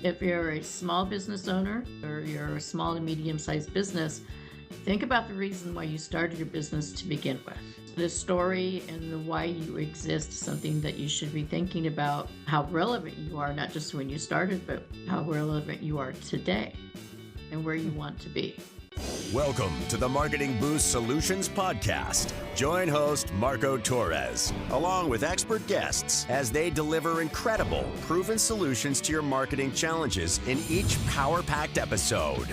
If you're a small business owner or you're a small and medium-sized business, think about the reason why you started your business to begin with. The story and the why you exist is something that you should be thinking about how relevant you are, not just when you started, but how relevant you are today and where you want to be. Welcome to the Marketing Boost Solutions Podcast. Join host Marco Torres, along with expert guests, as they deliver incredible, proven solutions to your marketing challenges in each power-packed episode.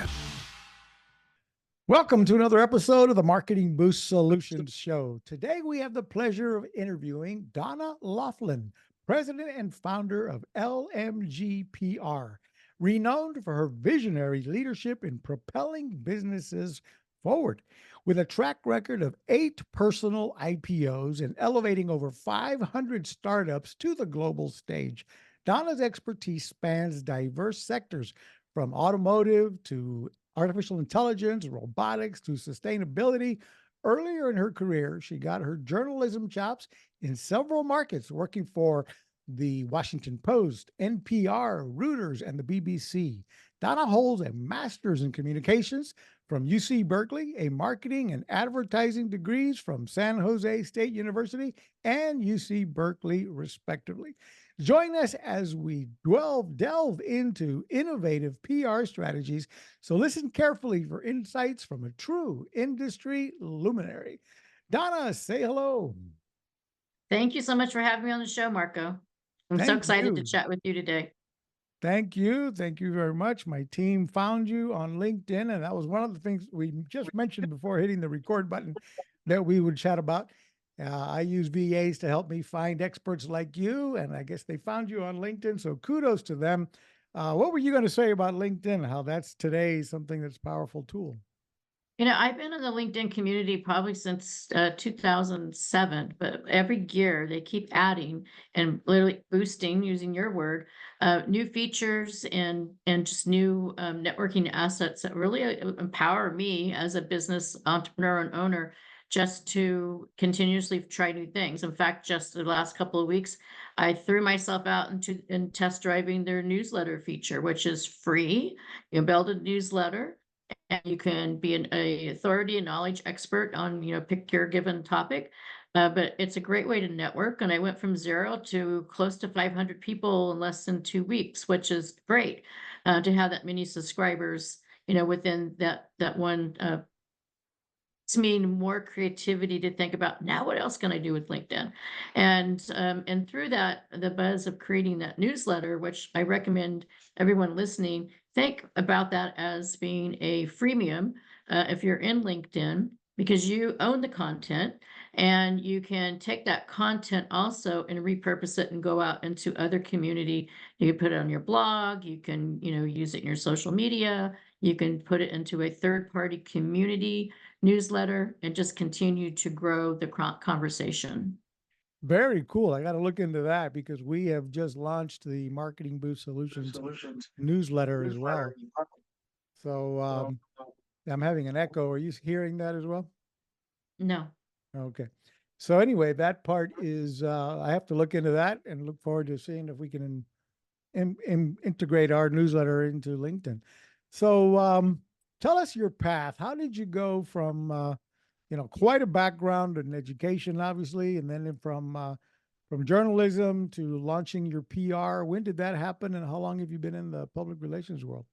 Welcome to another episode of the Marketing Boost Solutions Show. Today we have the pleasure of interviewing Donna Loughlin, president and founder of LMGPR, renowned for her visionary leadership in propelling businesses forward. With a track record of 8 personal IPOs and elevating over 500 startups to the global stage, Donna's expertise spans diverse sectors from automotive to artificial intelligence, robotics to sustainability. Earlier in her career, she got her journalism chops in several markets, working for the Washington Post, NPR, Reuters, and the BBC. Donna holds a master's in communications from UC Berkeley, a marketing and advertising degrees from San Jose State University and UC Berkeley, respectively. Join us as we delve into innovative PR strategies. So listen carefully for insights from a true industry luminary. Donna, say hello. Thank you so much for having me on the show, Marco. I'm so excited to chat with you today. Thank you. Thank you very much. My team found you on LinkedIn, and that was one of the things we just mentioned before hitting the record button that we would chat about. I use VAs to help me find experts like you, and I guess they found you on LinkedIn, so kudos to them. What were you going to say about LinkedIn, how that's today something that's a powerful tool? You know, I've been in the LinkedIn community probably since 2007, but every year they keep adding and literally boosting, using your word, new features and just new networking assets that really empower me as a business entrepreneur and owner just to continuously try new things. In fact, just the last couple of weeks, I threw myself out in test driving their newsletter feature, which is free. You build a newsletter and you can be an authority and knowledge expert on, pick your given topic. But it's a great way to network. And I went from 0 to close to 500 people in less than 2 weeks, which is great to have that many subscribers, within that one. It's mean more creativity to think about now what else can I do with LinkedIn, and through that the buzz of creating that newsletter, which I recommend everyone listening think about that as being a freemium if you're in LinkedIn, because you own the content and you can take that content also and repurpose it and go out into other community. You can put it on your blog, you can use it in your social media, you can put it into a third-party community newsletter and just continue to grow the conversation. Very cool. I got to look into that because we have just launched the Marketing Boost Solutions newsletter as well. So I'm having an echo. Are you hearing that as well? No. Okay. So anyway, that part is, I have to look into that and look forward to seeing if we can integrate our newsletter into LinkedIn. So tell us your path. How did you go from, quite a background in education, obviously, and then from journalism to launching your PR? When did that happen, and how long have you been in the public relations world?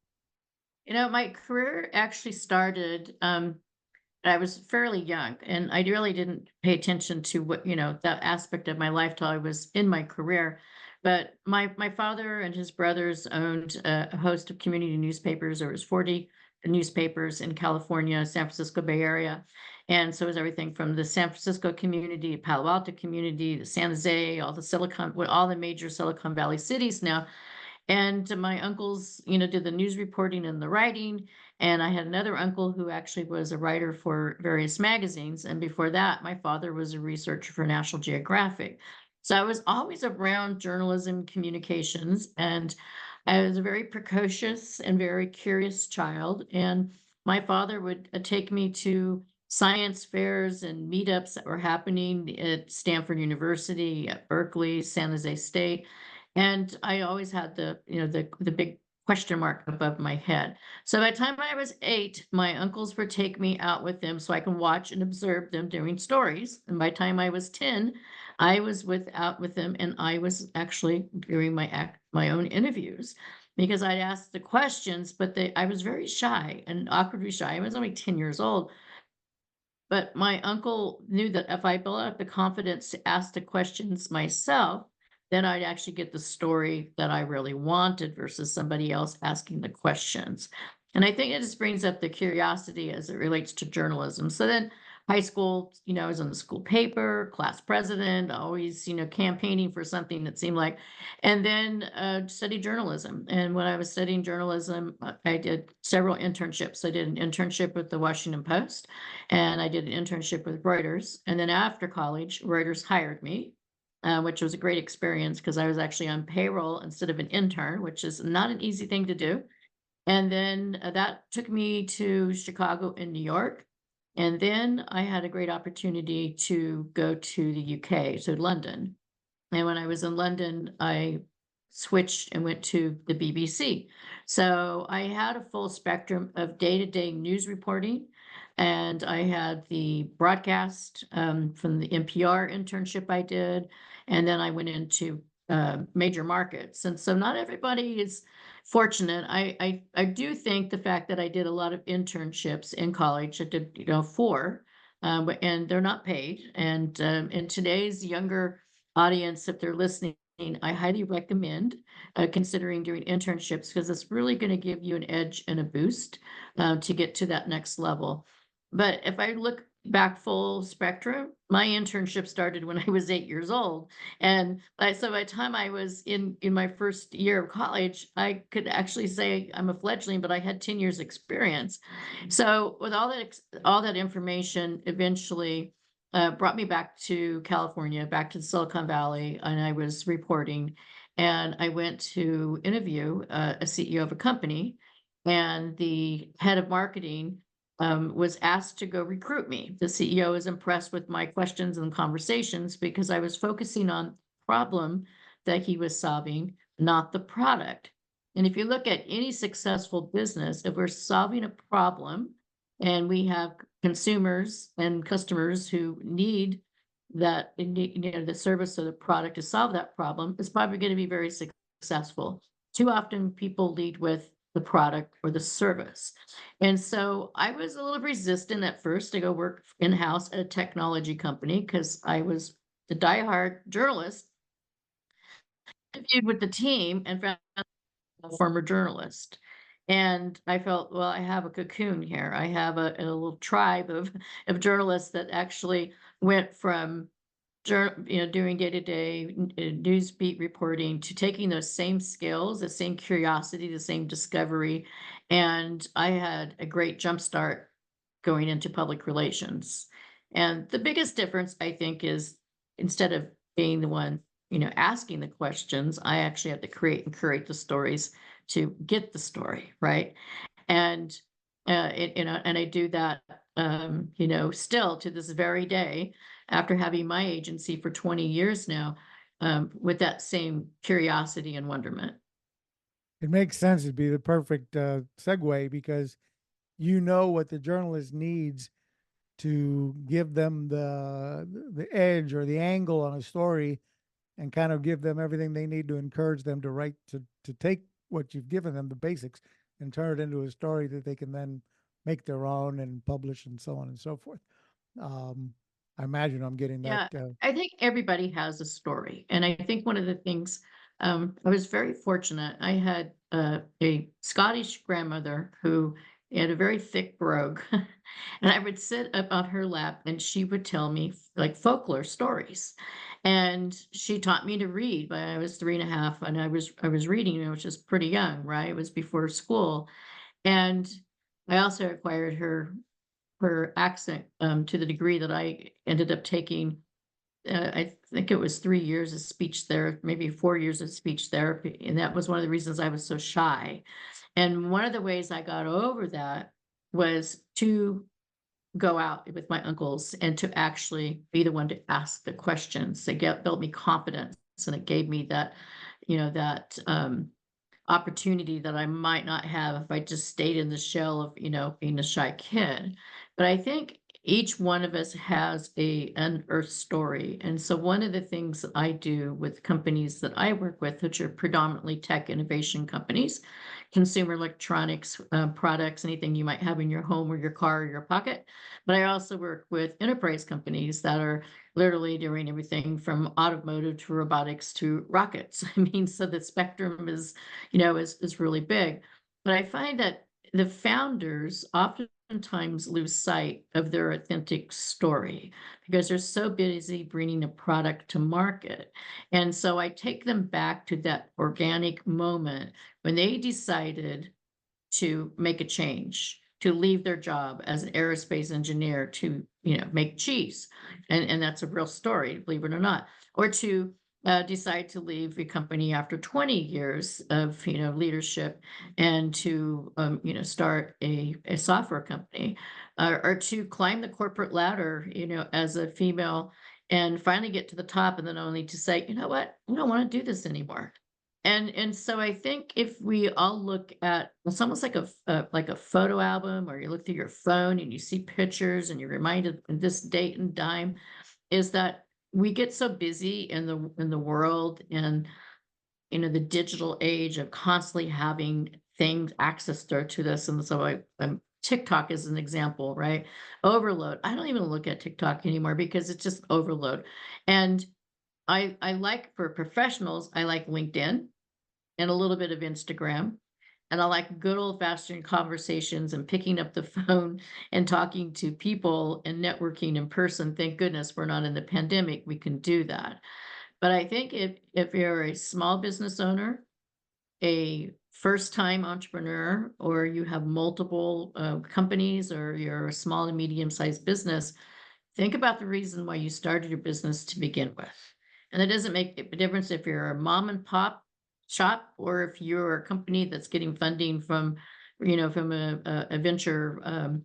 My career actually started, I was fairly young, and I really didn't pay attention to what, that aspect of my life till I was in my career. But my father and his brothers owned a host of community newspapers. There was 40 newspapers in California, San Francisco Bay Area. And so it was everything from the San Francisco community, Palo Alto community, the San Jose, all the major Silicon Valley cities now. And my uncles, did the news reporting and the writing. And I had another uncle who actually was a writer for various magazines. And before that, my father was a researcher for National Geographic. So I was always around journalism communications, and I was a very precocious and very curious child. And my father would take me to science fairs and meetups that were happening at Stanford University, at Berkeley, San Jose State. And I always had the big question mark above my head. So by the time I was 8, my uncles would take me out with them so I can watch and observe them doing stories. And by the time I was 10, I was out with them, and I was actually doing my own interviews because I'd ask the questions, but I was very shy and awkwardly shy. I was only 10 years old. But my uncle knew that if I built up the confidence to ask the questions myself, then I'd actually get the story that I really wanted versus somebody else asking the questions. And I think it just brings up the curiosity as it relates to journalism. So then high school, I was on the school paper, class president, always, campaigning for something that seemed like, and then studied journalism. And when I was studying journalism, I did several internships. I did an internship with the Washington Post, and I did an internship with Reuters. And then after college, Reuters hired me, which was a great experience because I was actually on payroll instead of an intern, which is not an easy thing to do. And then that took me to Chicago and New York. And then I had a great opportunity to go to the UK, to London. And when I was in London, I switched and went to the BBC. So I had a full spectrum of day-to-day news reporting. And I had the broadcast from the NPR internship I did. And then I went into major markets. And so not everybody is fortunate. I do think the fact that I did a lot of internships in college, I did, 4, and they're not paid. And in today's younger audience, if they're listening, I highly recommend considering doing internships because it's really going to give you an edge and a boost to get to that next level. But if I look back full spectrum, my internship started when I was 8 years old. And so by the time I was in my first year of college, I could actually say I'm a fledgling, but I had 10 years experience. So with all that information, eventually brought me back to California, back to the Silicon Valley, and I was reporting. And I went to interview a CEO of a company, and the head of marketing was asked to go recruit me. The CEO was impressed with my questions and conversations because I was focusing on the problem that he was solving, not the product. And if you look at any successful business, if we're solving a problem and we have consumers and customers who need the service or the product to solve that problem, it's probably going to be very successful. Too often people lead with the product or the service. And so I was a little resistant at first to go work in-house at a technology company because I was the diehard journalist, interviewed with the team and found a former journalist. And I felt, well, I have a cocoon here. I have a little tribe of journalists that actually went from doing day-to-day news beat reporting to taking those same skills, the same curiosity, the same discovery. And I had a great jump start going into public relations. And the biggest difference, I think, is instead of being the one, asking the questions, I actually have to create and curate the stories to get the story, right? And and I do that, still to this very day, after having my agency for 20 years now, with that same curiosity and wonderment. It makes sense. It'd be the perfect segue because you know what the journalist needs to give them the edge or the angle on a story and kind of give them everything they need to encourage them to write to take what you've given them, the basics, and turn it into a story that they can then make their own and publish and so on and so forth. I imagine I'm getting that. Yeah, I think everybody has a story. And I think one of the things, I was very fortunate. I had a Scottish grandmother who had a very thick brogue. And I would sit up on her lap and she would tell me like folklore stories. And she taught me to read when I was 3.5, and I was reading, which is pretty young, right? It was before school. And I also acquired her accent to the degree that I ended up taking, I think it was 3 years of speech therapy, maybe 4 years of speech therapy. And that was one of the reasons I was so shy. And one of the ways I got over that was to go out with my uncles and to actually be the one to ask the questions. Built me confidence, and it gave me that, that opportunity that I might not have if I just stayed in the shell of, being a shy kid. But I think each one of us has a unearthed story. And so one of the things that I do with companies that I work with, which are predominantly tech innovation companies, consumer electronics products, anything you might have in your home or your car or your pocket. But I also work with enterprise companies that are literally doing everything from automotive to robotics to rockets. I mean, so the spectrum is really big. But I find that the founders oftentimes lose sight of their authentic story because they're so busy bringing a product to market. And so I take them back to that organic moment when they decided to make a change, to leave their job as an aerospace engineer to, make cheese. And that's a real story, believe it or not. Or to decide to leave the company after 20 years of, leadership and to, start a software company, or to climb the corporate ladder, as a female and finally get to the top and then only to say, you know what, I don't want to do this anymore. And so I think if we all look at it's almost like a photo album, or you look through your phone and you see pictures and you're reminded of this date and time, is that we get so busy in the world and the digital age of constantly having things access to this. And so TikTok is an example, right? Overload. I don't even look at TikTok anymore because it's just overload. And I like, for professionals, I like LinkedIn and a little bit of Instagram. And I like good old fashioned conversations and picking up the phone and talking to people and networking in person. Thank goodness we're not in the pandemic. We can do that. But I think if you're a small business owner, a first time entrepreneur, or you have multiple companies, or you're a small and medium sized business, think about the reason why you started your business to begin with. And it doesn't make a difference if you're a mom and pop shop or if you're a company that's getting funding from a venture,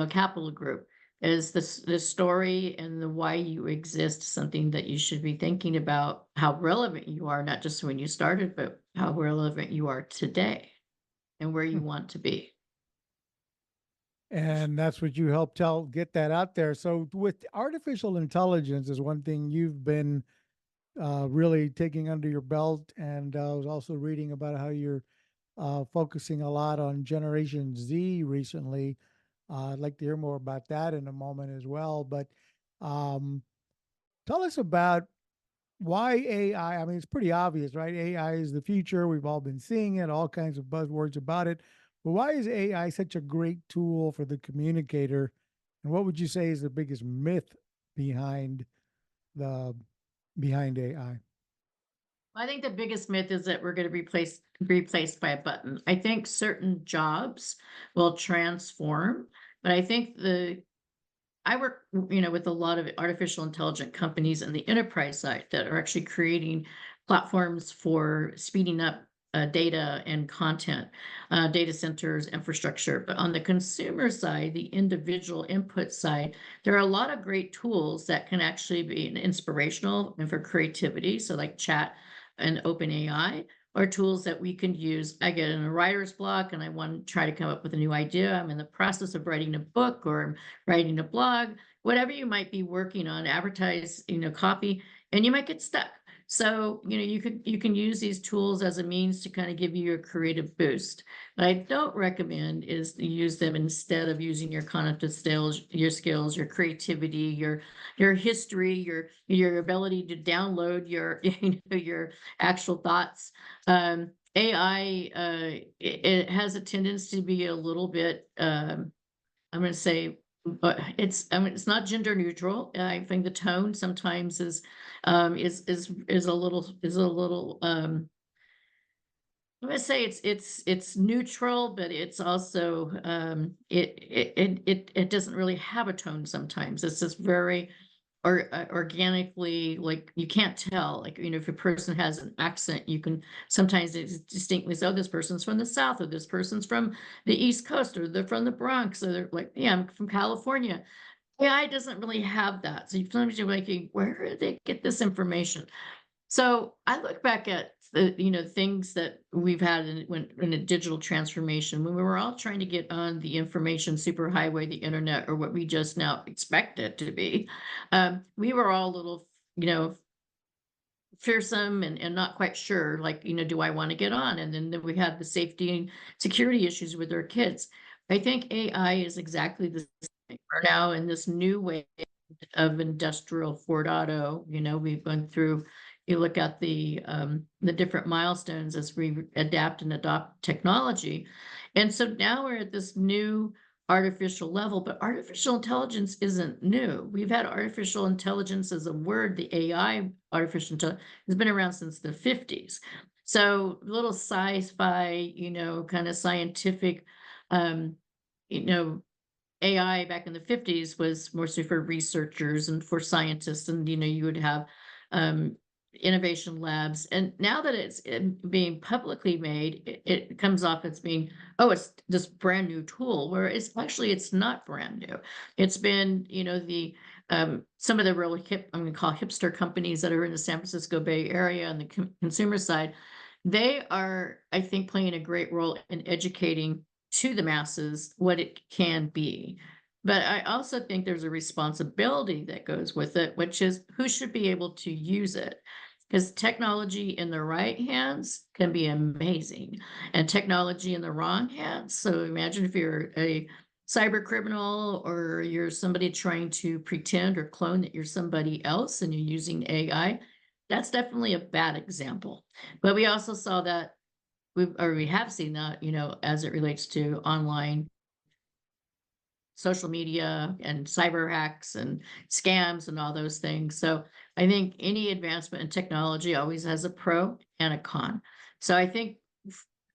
capital group. Is this the story and the why you exist something that you should be thinking about how relevant you are, not just when you started, but how relevant you are today and where you want to be. And that's what you help get that out there. So with artificial intelligence is one thing you've been really taking under your belt. And I was also reading about how you're focusing a lot on Generation Z recently. I'd like to hear more about that in a moment as well. But um, tell us about why AI. I mean, it's pretty obvious, right? AI is the future. We've all been seeing it, all kinds of buzzwords about it. But why is AI such a great tool for the communicator? And what would you say is the biggest myth behind the behind AI? I think the biggest myth is that we're going to replaced by a button. I think certain jobs will transform, but I think I work, with a lot of artificial intelligent companies in the enterprise side that are actually creating platforms for speeding up data and content, data centers, infrastructure. But on the consumer side, the individual input side, there are a lot of great tools that can actually be inspirational and for creativity. So like chat and OpenAI, or tools that we can use. I get in a writer's block and I want to try to come up with a new idea. I'm in the process of writing a book or I'm writing a blog, whatever you might be working on, advertise, copy, and you might get stuck. So, you can use these tools as a means to kind of give you a creative boost. What I don't recommend is to use them instead of using your cognitive skills, your creativity, your history, your ability to download your your actual thoughts. AI, it has a tendency to be a little bit, I'm going to say, it's not gender neutral. I think the tone sometimes is a little, I'm going to say it's neutral, but it's also, it doesn't really have a tone sometimes. It's just very or organically, like you can't tell, like, if a person has an accent, you can sometimes distinctly say, oh, this person's from the South, or this person's from the East Coast, or they're from the Bronx, or they're like, yeah, I'm from California. AI doesn't really have that. So sometimes you're like, where did they get this information? So I look back at things that we've had in a digital transformation, when we were all trying to get on the information superhighway, the internet, or what we just now expect it to be, we were all a little, fearsome and not quite sure, like, do I want to get on? And then we had the safety and security issues with our kids. I think AI is exactly the same. We're now in this new way of industrial 4.0. We've gone through, you look at the different milestones as we adapt and adopt technology. And so now we're at this new artificial level, but artificial intelligence isn't new. We've had artificial intelligence as a word, the AI artificial intelligence has been around since the 50s. So little sci-fi, kind of scientific, um, you know, AI back in the 50s was mostly for researchers and for scientists, and you would have um, innovation labs. And now that it's being publicly made, it comes off as being, oh, it's this brand new tool, where it's not brand new. It's been, the some of the really hip, I'm going to call hipster companies that are in the San Francisco Bay Area on the consumer side. They are, I think, playing a great role in educating to the masses what it can be. But I also think there's a responsibility that goes with it, which is who should be able to use it. Because technology in the right hands can be amazing, and technology in the wrong hands. So imagine if you're a cyber criminal, or you're somebody trying to pretend or clone that you're somebody else and you're using AI. That's definitely a bad example. But we also saw that we have seen that, as it relates to online social media and cyber hacks and scams and all those things. So I think any advancement in technology always has a pro and a con. So I think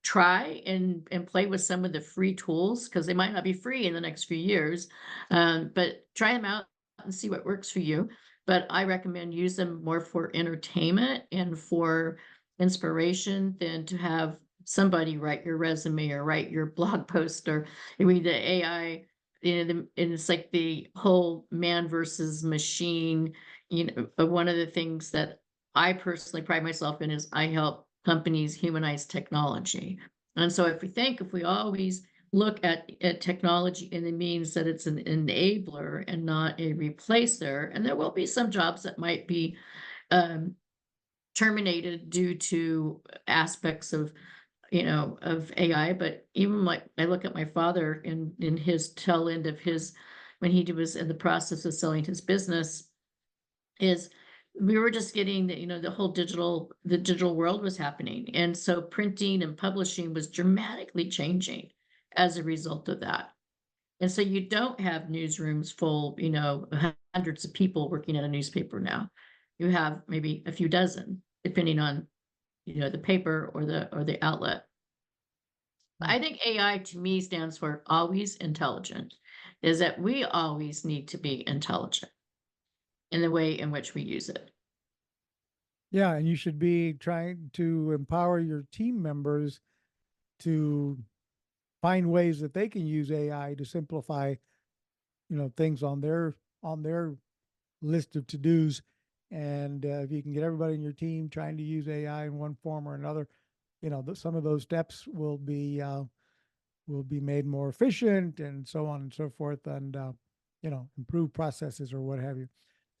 try and play with some of the free tools, because they might not be free in the next few years, but try them out and see what works for you. But I recommend use them more for entertainment and for inspiration than to have somebody write your resume or write your blog post. Or the AI, and it's like the whole man versus machine. One of the things that I personally pride myself in is I help companies humanize technology. And so if we always look at technology, and it means that it's an enabler and not a replacer, and there will be some jobs that might be um, terminated due to aspects of AI. But even like I look at my father in his tail end of his, when he was in the process of selling his business, is we were just getting the digital world was happening. And so printing and publishing was dramatically changing as a result of that. And so you don't have newsrooms full, hundreds of people working at a newspaper now. You have maybe a few dozen, depending on, the paper or the outlet. I think AI to me stands for always intelligent, is that we always need to be intelligent in the way in which we use it. Yeah, and you should be trying to empower your team members to find ways that they can use AI to simplify, things on their list of to-dos. And if you can get everybody in your team trying to use AI in one form or another, some of those steps will be made more efficient, and so on and so forth, and improve processes or what have you.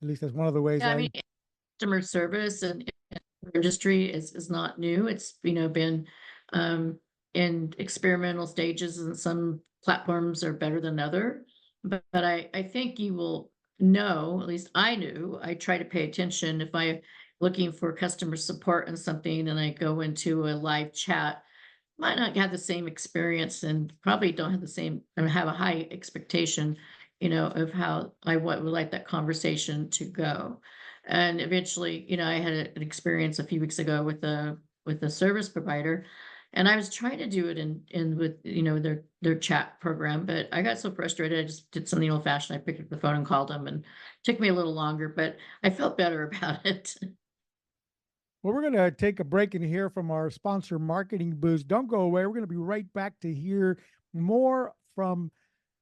At least that's one of the ways Yeah, I mean, customer service and industry is not new. It's been um, in experimental stages, and some platforms are better than other. But I think you will know, at least I knew, I try to pay attention if I looking for customer support and something, and I go into a live chat, might not have the same experience, and probably don't have the same, and have a high expectation, of how would like that conversation to go. And eventually, I had an experience a few weeks ago with a service provider, and I was trying to do it in with their chat program, but I got so frustrated, I just did something old fashioned. I picked up the phone and called them, and it took me a little longer, but I felt better about it. Well, we're going to take a break and hear from our sponsor, Marketing Boost. Don't go away. We're going to be right back to hear more from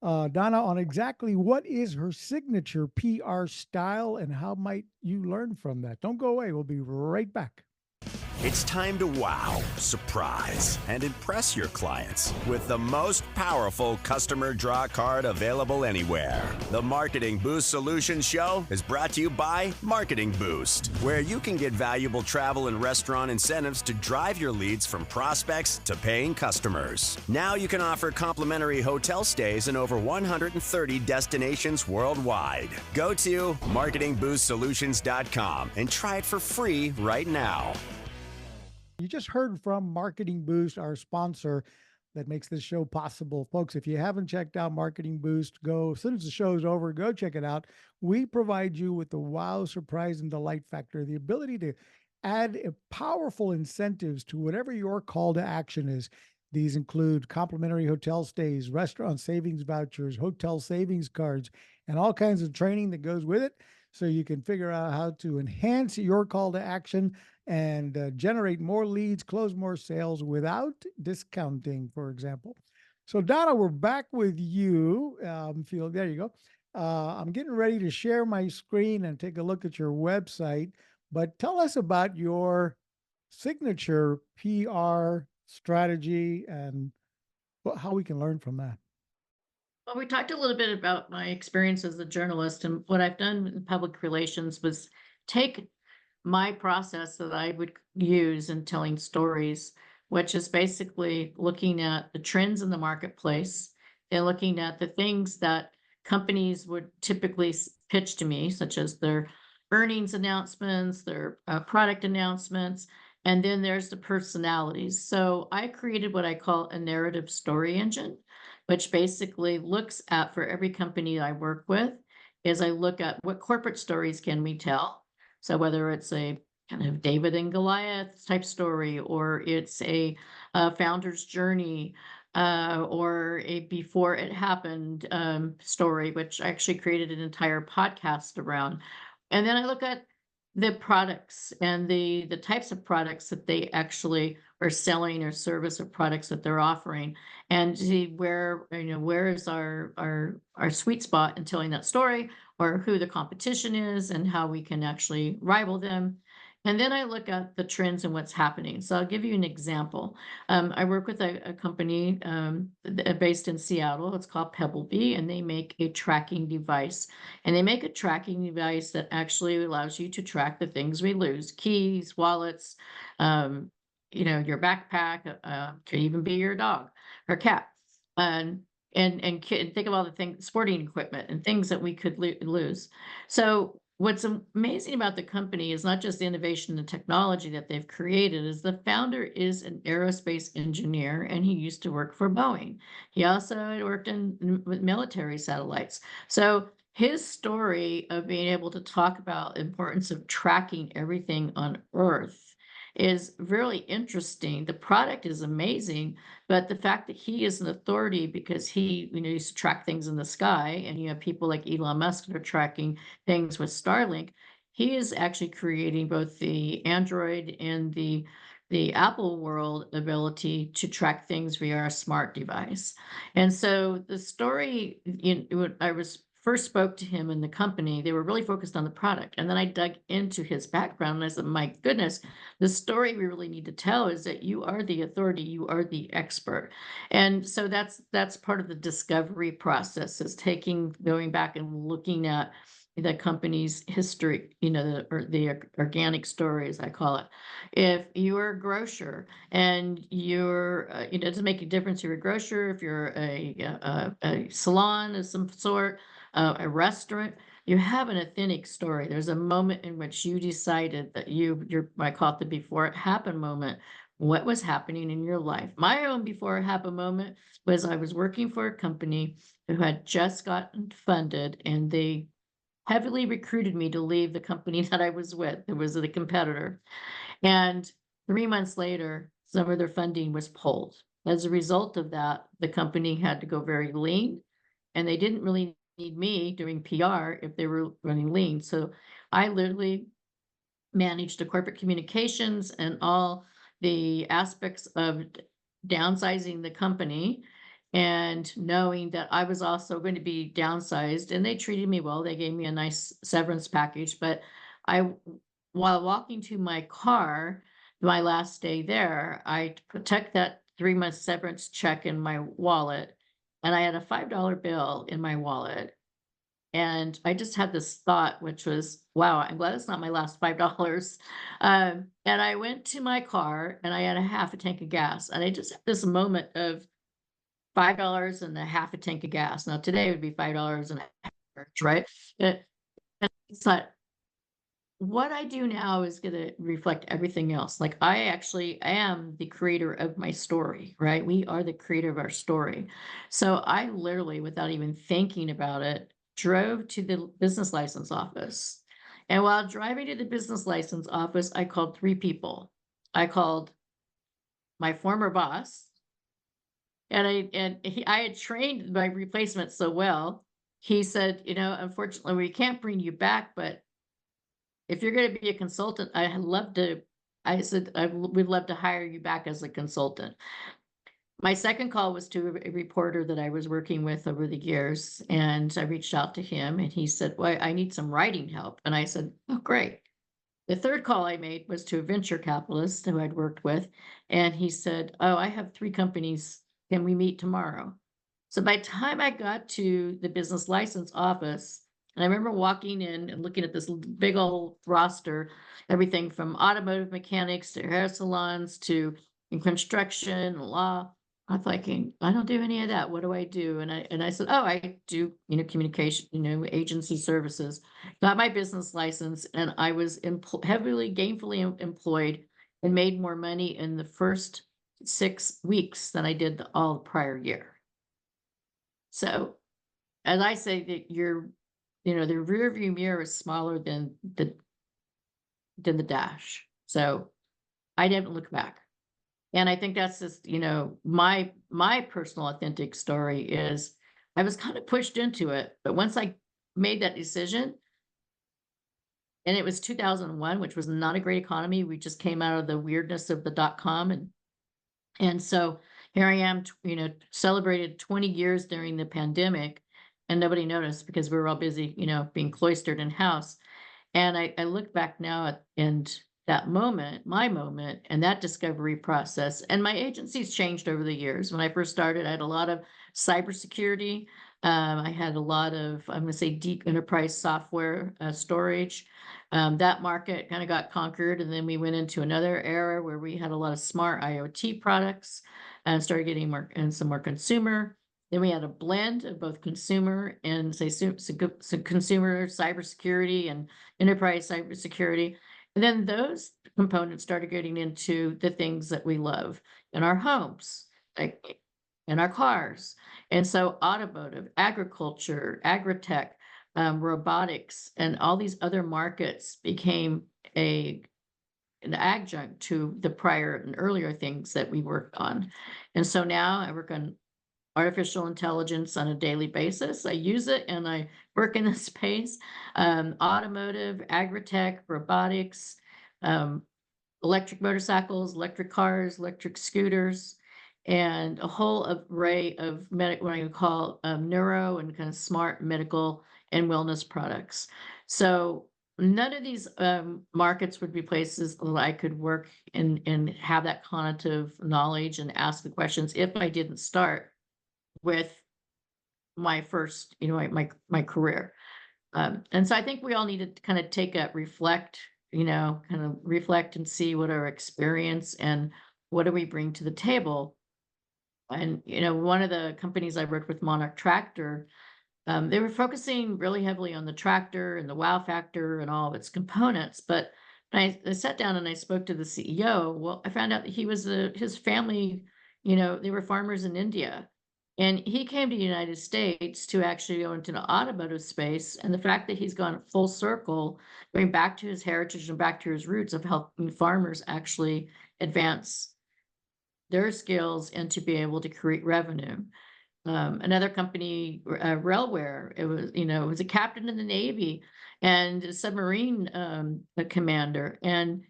Donna on exactly what is her signature PR style and how might you learn from that. Don't go away. We'll be right back. It's time to wow, surprise, and impress your clients with the most powerful customer draw card available anywhere. The Marketing Boost Solutions Show is brought to you by Marketing Boost, where you can get valuable travel and restaurant incentives to drive your leads from prospects to paying customers. Now you can offer complimentary hotel stays in over 130 destinations worldwide. Go to marketingboostsolutions.com and try it for free right now. You just heard from Marketing Boost, our sponsor that makes this show possible. Folks, if you haven't checked out Marketing Boost, go, as soon as the show's over, go check it out. We provide you with the wow, surprise, and delight factor, the ability to add powerful incentives to whatever your call to action is. These include complimentary hotel stays, restaurant savings vouchers, hotel savings cards, and all kinds of training that goes with it. So you can figure out how to enhance your call to action and generate more leads, close more sales without discounting, for example. So Donna, we're back with you. There you go. I'm getting ready to share my screen and take a look at your website, but tell us about your signature PR strategy and how we can learn from that. Well, we talked a little bit about my experience as a journalist, and what I've done in public relations was take my process that I would use in telling stories, which is basically looking at the trends in the marketplace and looking at the things that companies would typically pitch to me, such as their earnings announcements, their product announcements, and then there's the personalities. So I created what I call a narrative story engine, which basically looks at, for every company I work with, is I look at what corporate stories can we tell. So whether it's a kind of David and Goliath type story, or it's a founder's journey, or a before it happened story, which I actually created an entire podcast around. And then I look at the products and the types of products that they actually are selling, or service or products that they're offering, and see where, where is our sweet spot in telling that story, or who the competition is and how we can actually rival them. And then I look at the trends and what's happening. So I'll give you an example. I work with a company based in Seattle. It's called Pebblebee, and they make a tracking device. And they make a tracking device that actually allows you to track the things we lose: keys, wallets, your backpack, could even be your dog or cat. And think of all the things, sporting equipment and things that we could lose. So what's amazing about the company is not just the innovation and technology that they've created, is the founder is an aerospace engineer, and he used to work for Boeing. He also had worked with military satellites. So his story of being able to talk about the importance of tracking everything on Earth is really interesting. The product is amazing, but the fact that he is an authority because he, used to track things in the sky, and you have people like Elon Musk that are tracking things with Starlink. He is actually creating both the Android and the Apple world ability to track things via a smart device. And so the story, when I was first spoke to him in the company, they were really focused on the product. And then I dug into his background, and I said, my goodness, the story we really need to tell is that you are the authority, you are the expert. And so that's part of the discovery process, is going back and looking at the company's history, the organic story, as I call it. If you're a grocer and it doesn't make a difference if you're a grocer, if you're a salon of some sort, a restaurant, you have an authentic story. There's a moment in which you decided that I call it the before it happened moment. What was happening in your life? My own before it happened moment was I was working for a company who had just gotten funded, and they heavily recruited me to leave the company that I was with. It was a competitor. And 3 months later, some of their funding was pulled. As a result of that, the company had to go very lean, and they didn't really need me doing PR if they were running lean. So I literally managed the corporate communications and all the aspects of downsizing the company, and knowing that I was also going to be downsized. And they treated me well. They gave me a nice severance package. But while walking to my car, my last day there, I took that 3 month severance check in my wallet, and I had a $5 bill in my wallet. And I just had this thought, which was, wow, I'm glad it's not my last $5. And I went to my car and I had a half a tank of gas. And I just had this moment of $5 and a half a tank of gas. Now today would be $5 and a half, right? And I thought, what I do now is going to reflect everything else. Like I actually am the creator of my story, right? We are the creator of our story. So I literally, without even thinking about it, drove to the business license office. And while driving to the business license office, I called 3 people. I called my former boss, and I had trained my replacement so well. He said, unfortunately, we can't bring you back, but if you're gonna be a consultant, I said, we'd love to hire you back as a consultant. My second call was to a reporter that I was working with over the years, and I reached out to him, and he said, "Well, I need some writing help." And I said, "Oh, great." The third call I made was to a venture capitalist who I'd worked with, and he said, "Oh, I have 3 companies. Can we meet tomorrow?" So by the time I got to the business license office, and I remember walking in and looking at this big old roster, everything from automotive mechanics to hair salons to in construction, law. I'm thinking, I don't do any of that. What do I do? And I said, oh, I do, communication, agency services. Got my business license, and I was heavily gainfully employed and made more money in the first 6 weeks than I did all the prior year. So, as I say that the rear view mirror is smaller than the dash. So I didn't look back. And I think that's just, my personal authentic story is I was kind of pushed into it, but once I made that decision, and it was 2001, which was not a great economy. We just came out of the weirdness of the .com, and so here I am, celebrated 20 years during the pandemic, and nobody noticed because we were all busy, being cloistered in house. And I look back now and that moment, my moment, and that discovery process. And my agency's changed over the years. When I first started, I had a lot of cybersecurity. I had a lot of, I'm going to say, deep enterprise software storage. That market kind of got conquered, and then we went into another era where we had a lot of smart IoT products and started getting some more consumer. Then we had a blend of both consumer and consumer cybersecurity and enterprise cybersecurity. And then those components started getting into the things that we love in our homes, like in our cars. And so automotive, agriculture, agritech, robotics, and all these other markets became an adjunct to the prior and earlier things that we worked on. And so now I work on artificial intelligence on a daily basis. I use it and I work in this space. Automotive, agritech, robotics, electric motorcycles, electric cars, electric scooters, and a whole array of what I would call neuro and kind of smart medical and wellness products. So none of these markets would be places that I could work and have that cognitive knowledge and ask the questions if I didn't start with my first, my career. And so I think we all need to kind of reflect, kind of reflect and see what our experience and what do we bring to the table. And, one of the companies I worked with, Monarch Tractor, they were focusing really heavily on the tractor and the wow factor and all of its components. But when I sat down and I spoke to the CEO, well, I found out that his family, they were farmers in India. And he came to the United States to actually go into the automotive space. And the fact that he's gone full circle, going back to his heritage and back to his roots of helping farmers actually advance their skills and to be able to create revenue. Another company, Railware, it was a captain in the Navy and a submarine a commander, and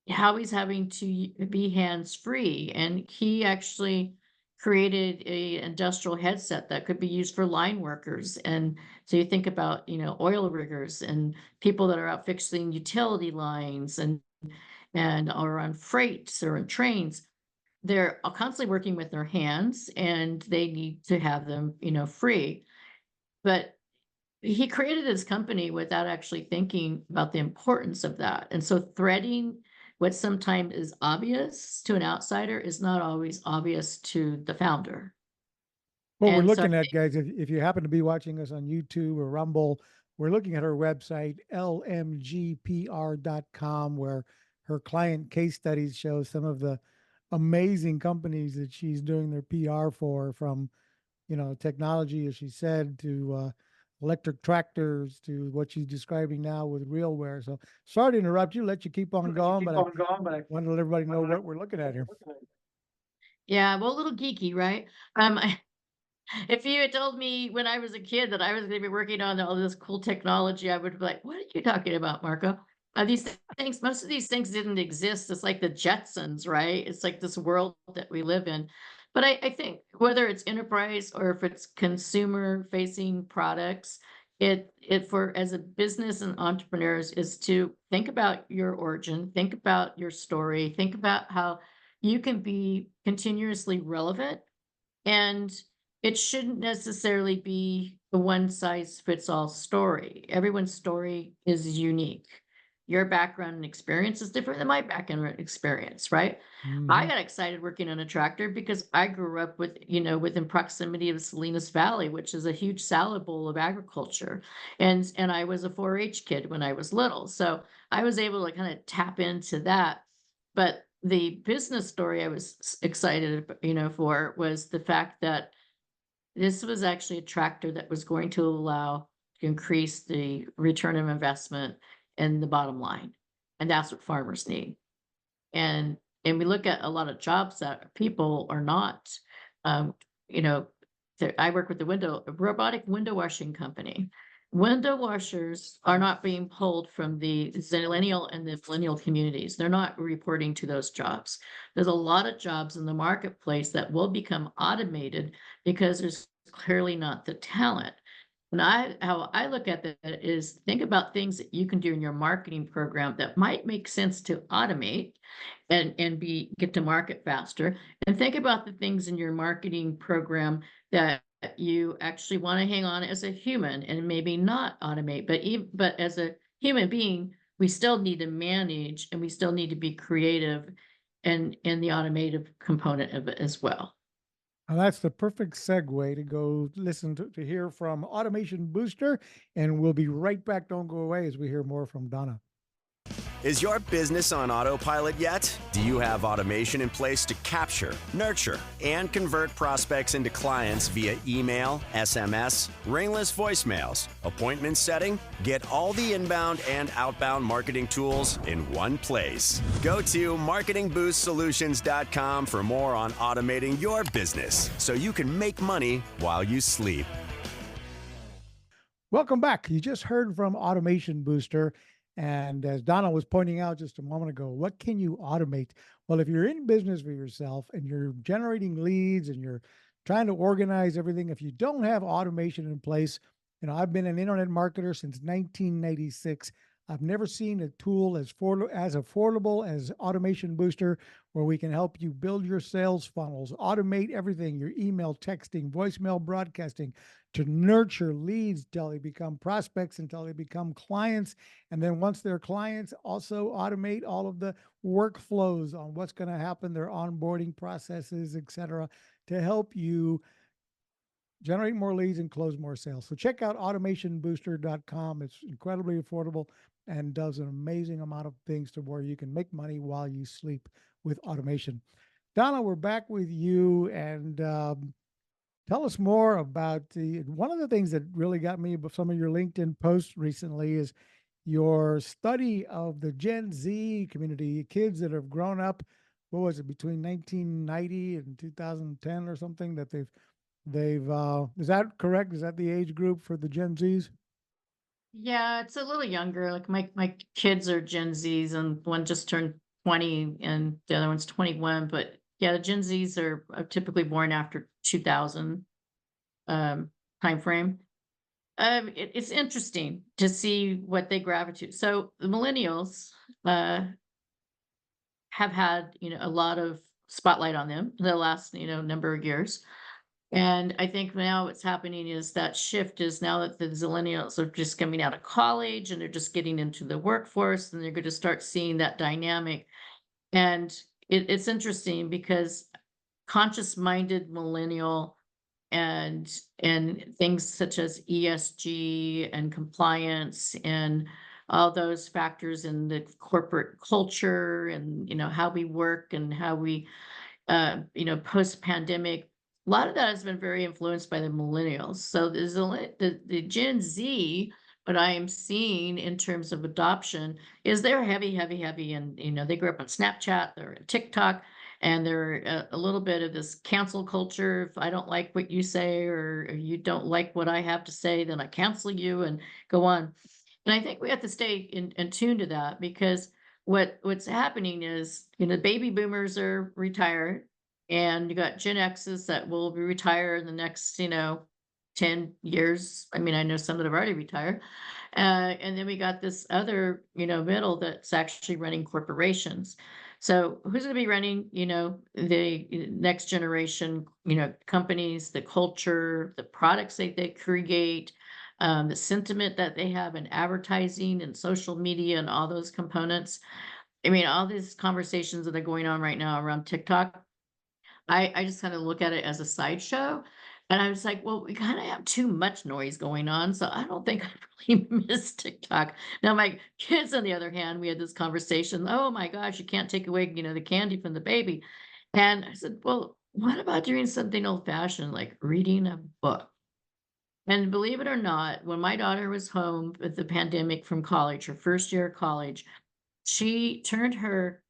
how he's having to be hands-free. And he actually created a industrial headset that could be used for line workers. And so you think about, oil riggers and people that are out fixing utility lines and or on freights or on trains, they're constantly working with their hands and they need to have them, free. But he created his company without actually thinking about the importance of that. And so threading what sometimes is obvious to an outsider is not always obvious to the founder. What we're And so looking at, guys, if you happen to be watching us on YouTube or Rumble, we're looking at her website, lmgpr.com, where her client case studies show some of the amazing companies that she's doing their PR for, from, technology, as she said, to electric tractors, to what she's describing now with RealWare. So sorry to interrupt you, let you keep on going, but I want to let everybody know what we're looking at here. yeah, well, a little geeky, right? If you had told me when I was a kid that I was gonna be working on all this cool technology, I would be like, "What are you talking about, Marco?" These things, most of these things didn't exist. It's like the Jetsons, right? It's like this world that we live in. But I think whether it's enterprise or if it's consumer-facing products, it for as a business and entrepreneurs is to think about your origin, think about your story, think about how you can be continuously relevant, and it shouldn't necessarily be a one size fits all story. Everyone's story is unique. Your background and experience is different than my background and experience, right? I Mhm. got excited working on a tractor because I grew up within proximity of Salinas Valley, which is a huge salad bowl of agriculture. And I was a 4-H kid when I was little. So I was able to kind of tap into that. But the business story I was excited, for was the fact that this was actually a tractor that was going to allow to increase the return of investment and the bottom line. And that's what farmers need. And and we look at a lot of jobs that people are not, um, you know, I work with a robotic window washing company. Window washers are not being pulled from the Zillennial and the millennial communities. They're not reporting to those jobs. There's a lot of jobs in the marketplace that will become automated because there's clearly not the talent. And how I look at that is think about things that you can do in your marketing program that might make sense to automate and be get to market faster. And think about the things in your marketing program that you actually want to hang on as a human and maybe not automate, but as a human being, we still need to manage and we still need to be creative and in the automative component of it as well. And that's the perfect segue to go listen to hear from Automation Booster. And we'll be right back. Don't go away as we hear more from Donna. Is your business on autopilot yet? Do you have automation in place to capture, nurture, and convert prospects into clients via email, SMS, ringless voicemails, appointment setting? Get all the inbound and outbound marketing tools in one place. Go to marketingboostsolutions.com for more on automating your business so you can make money while you sleep. Welcome back. You just heard from Automation Booster. And as Donna was pointing out just a moment ago, what can you automate? Well, if you're in business for yourself and you're generating leads and you're trying to organize everything, if you don't have automation in place, I've been an internet marketer since 1996. I've never seen a tool as affordable as Automation Booster, where we can help you build your sales funnels, automate everything, your email, texting, voicemail broadcasting, to nurture leads till they become prospects, until they become clients. And then once they're clients, also automate all of the workflows on what's going to happen, their onboarding processes, etc., to help you generate more leads and close more sales. So check out automationbooster.com. It's incredibly affordable and does an amazing amount of things to where you can make money while you sleep with automation. Donna, we're back with you, and tell us more about one of the things that really got me about some of your LinkedIn posts recently is your study of the Gen Z community, kids that have grown up, what was it, between 1990 and 2010 or something, that they've is that correct? Is that the age group for the Gen Zs? Yeah, it's a little younger. Like my kids are Gen Zs, and one just turned 20 and the other one's 21. But yeah, the Gen Zs are typically born after 2000 time frame. It's interesting to see what they gravitate. So the millennials, uh, have had, a lot of spotlight on them the last, number of years. And I think now what's happening is that shift is now that the millennials are just coming out of college and they're just getting into the workforce, and they're going to start seeing that dynamic. And it's interesting because conscious-minded millennial and things such as ESG and compliance and all those factors in the corporate culture and how we work and how we post pandemic, a lot of that has been very influenced by the millennials. So there's the Gen Z, what I am seeing in terms of adoption is they're heavy, heavy, heavy. And, they grew up on Snapchat, they're on TikTok, and they're a little bit of this cancel culture. If I don't like what you say or you don't like what I have to say, then I cancel you and go on. And I think we have to stay in tune to that because what's happening is, baby boomers are retired, and you got Gen X's that will be retired in the next, 10 years. I mean, I know some that have already retired. And then we got this other, middle that's actually running corporations. So who's going to be running, the next generation, companies, the culture, the products they create, the sentiment that they have in advertising and social media and all those components. I mean, all these conversations that are going on right now around TikTok, I just kind of look at it as a sideshow. And I was like, well, we kind of have too much noise going on. So I don't think I really miss TikTok. Now, my kids, on the other hand, we had this conversation. Oh my gosh, you can't take away, the candy from the baby. And I said, well, what about doing something old fashioned, like reading a book? And believe it or not, when my daughter was home with the pandemic from college, her first year of college, she turned her,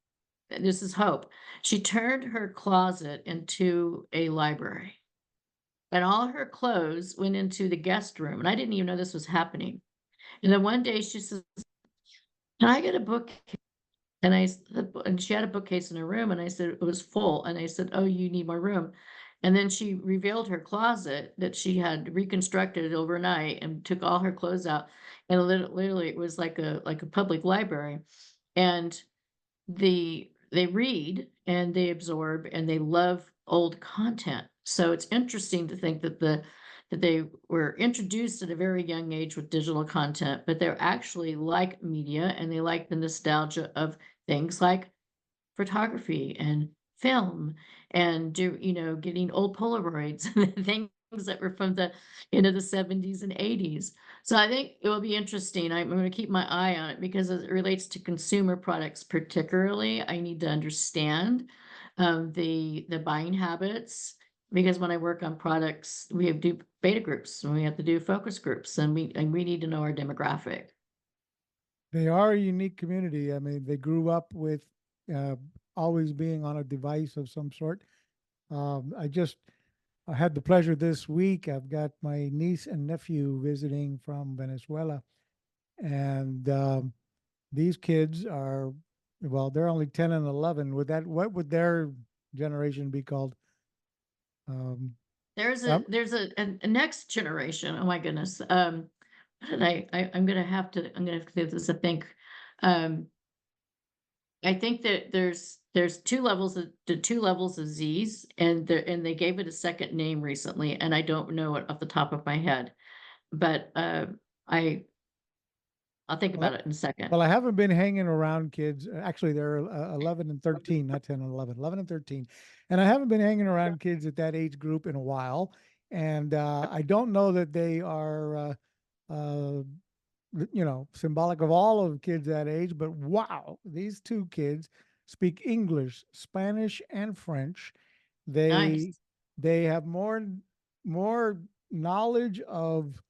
this is hope, she turned her closet into a library. And all her clothes went into the guest room. And I didn't even know this was happening. And then one day she says, can I get a book? And she had a bookcase in her room, and I said it was full. And I said, oh, you need more room. And then she revealed her closet that she had reconstructed overnight and took all her clothes out. And literally it was like a public library. And they read and they absorb and they love old content. So it's interesting to think that that they were introduced at a very young age with digital content, but they're actually like media and they like the nostalgia of things like photography and film and getting old Polaroids and things that were from the the 70s and 80s. So I think it will be interesting. I'm going to keep my eye on it because as it relates to consumer products particularly, I need to understand the buying habits because when I work on products, we have do beta groups and we have to do focus groups and we need to know our demographic. They are a unique community. I mean, they grew up with uh, always being on a device of some sort. I had the pleasure this week. I've got my niece and nephew visiting from Venezuela, and these kids are, well, they're only 10 and 11. What would their generation be called? Um, um, There's a next generation. Oh my goodness. What did I'm gonna have to do this, I think. Um, I think that there's two levels of Z's, and they gave it a second name recently, and I don't know it off the top of my head, but I I'll think well, about it in a second. well, I haven't been hanging around kids. Actually, they're 11 and 13, not 10 and 11, 11 and 13. And I haven't been hanging around kids at that age group in a while. And I don't know that they are, uh, symbolic of all of kids that age. But wow, these two kids speak English, Spanish, and French. They Nice, they have more knowledge of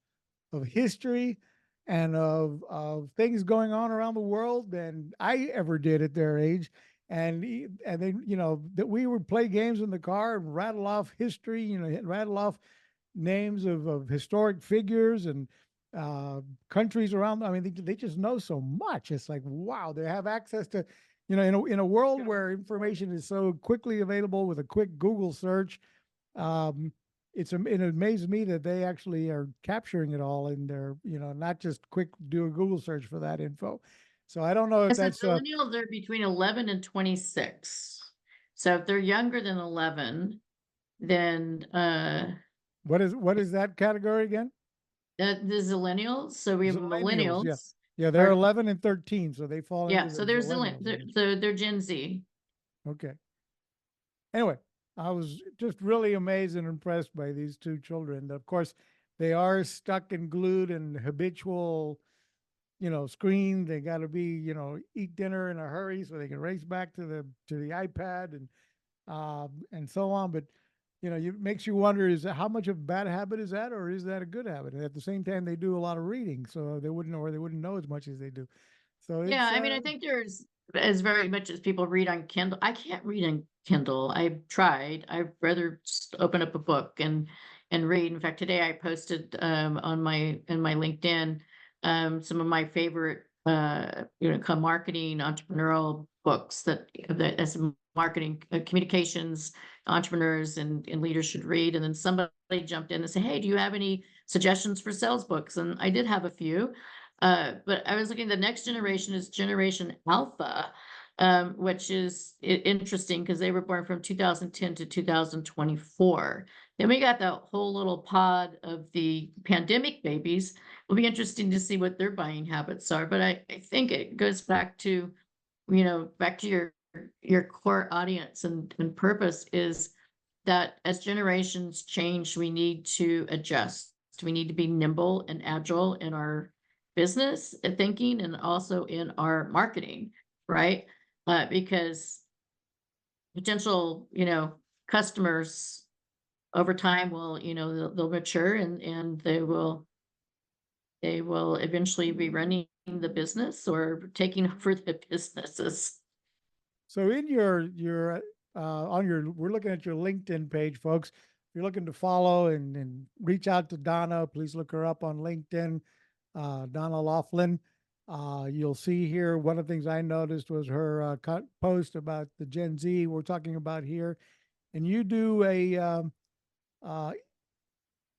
history and of things going on around the world than I ever did at their age. And they, that we would play games in the car and rattle off history, rattle off names of historic figures and countries around. I mean, they just know so much. It's like, wow, they have access to, in a world where information is so quickly available with a quick Google search. um, it amazes me that they actually are capturing it all in their, not just quick do a Google search for that info. So I don't know if As the that's millennials are between 11 and 26. So if they're younger than 11, then what is that category again? the zillennials. So we have Zillennials, yeah. millennials. Yeah, they're Are 11 and 13, so they fall Yeah, into the so zillennials, I guess. they're Gen Z. Okay. Anyway, I was just really amazed and impressed by these two children. Of course, they are stuck and glued and habitual, screen. They got to be, eat dinner in a hurry so they can race back to the iPad and so on. But it makes you wonder: is that how much of a bad habit is that, or is that a good habit? And at the same time, they do a lot of reading, so they wouldn't know as much as they do. So Yeah, it's I mean, I think there's as very much as people read on Kindle. I can't read on Kindle. I've tried. I'd rather just open up a book and read. In fact, today I posted on my in my LinkedIn some of my favorite marketing entrepreneurial books that as marketing communications entrepreneurs and leaders should read. And then somebody jumped in and said, "Hey, do you have any suggestions for sales books?" And I did have a few. But I was looking, the next generation is Generation Alpha, which is interesting because they were born from 2010 to 2024. Then we got that whole little pod of the pandemic babies. It'll be interesting to see what their buying habits are. But I think it goes back to, back to your core audience and purpose is that as generations change, we need to adjust. We need to be nimble and agile in our business thinking and also in our marketing, right? Because potential, customers over time will, they'll mature and they will eventually be running the business or taking over the businesses. So in your on your we're looking at your LinkedIn page, folks. If you're looking to follow and reach out to Donna, please look her up on LinkedIn, Donna Loughlin. You'll see here one of the things I noticed was her post about the Gen Z we're talking about here, and you do a uh,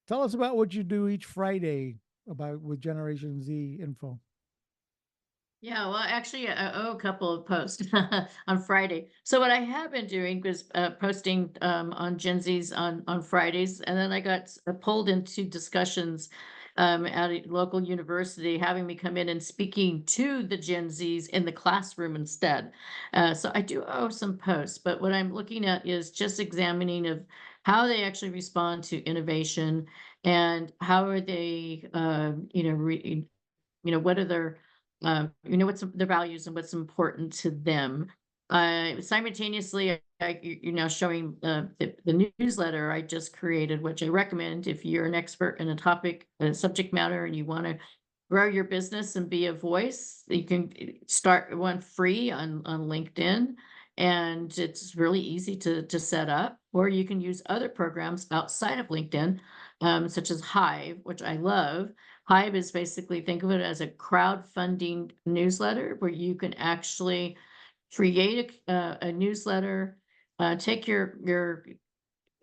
tell us about what you do each Friday about with Generation Z info. Yeah, well, actually, I owe a couple of posts on Friday. So what I have been doing was posting on Gen Z's on Fridays, and then I got pulled into discussions at a local university, having me come in and speaking to the Gen Z's in the classroom instead. So I do owe some posts, but what I'm looking at is just examining of how they actually respond to innovation and how are they, what are their what's their values and what's important to them. Simultaneously, showing the newsletter I just created, which I recommend if you're an expert in a topic, a subject matter, and you want to grow your business and be a voice. You can start one free on LinkedIn, and it's really easy to set up. Or you can use other programs outside of LinkedIn, such as Hive, which I love. Hive is basically, think of it as a crowdfunding newsletter where you can actually create a newsletter, take your